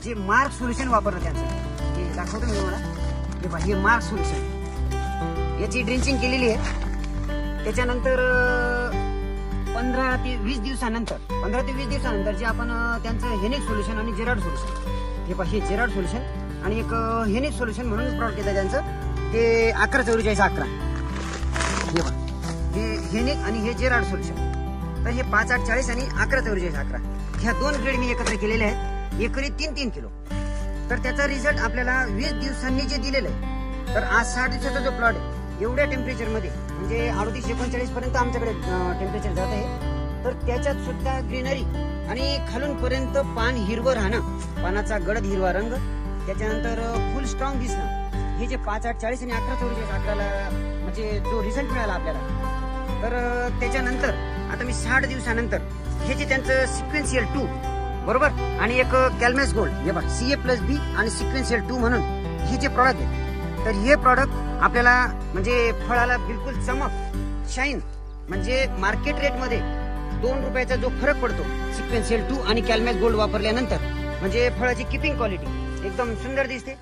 जे mark solution वापरलं त्यांचं हे दाखवतो मी तुम्हाला. हे पहा, हे मार्क सोल्युशन याची ड्रिंचिंग केलेली आहे. त्याच्यानंतर 15 ते 20 दिवसानंतर जे आपण त्यांचं हेनिक सोल्युशन आणि जेराड सोल्युशन, हे पहा हे जेराड सोल्युशन आणि एक हेनिक सोल्युशन म्हणून प्रॉडक्ट येतं त्यांचं, ते 114411. हे पहा हे हेनिक आणि हे जेराड सोल्युशन. तर हे 5840 आणि 114411 ह्या 2 ग्रेड मी एकत्र केलेले आहेत, एकरी 3-3 किलो. तर त्याचा रिझल्ट आपल्याला 20 दिवसांनी जे दिलेलं आहे. तर आज 60 दिवसाचा जो प्लॉट आहे एवढ्या टेम्परेचर मध्ये म्हणजे 38-39 पर्यंत आमच्याकडे टेम्परेचर जात आहे. तर त्याच्यात सुद्धा ग्रीनरी आणि खालून पर्यंत पान हिरवं राहणं, पानाचा गडद हिरवा रंग, त्याच्यानंतर फुल स्ट्रॉंग दिसणं, हे जे 5840 आणि 114411 म्हणजे जो रिझल्ट मिळाला आपल्याला. तर त्याच्यानंतर आता मी 60 दिवसानंतर हे जे त्यांचं सिक्वेन्शियल 2 बरोबर आणि एक कॅल्मॅस गोल्ड, हे बघा CA+B आणि सिक्वेन्शियल 2 म्हणून हे जे प्रॉडक्ट आहे. तर हे प्रॉडक्ट आपल्याला म्हणजे फळाला बिलकुल चमक, शाईन, म्हणजे मार्केट रेट मध्ये 2 रुपयाचा जो फरक पडतो सिक्वेन्शियल 2 आणि कॅल्मॅस गोल्ड वापरल्यानंतर, म्हणजे फळाची किपिंग क्वालिटी एकदम सुंदर दिसते.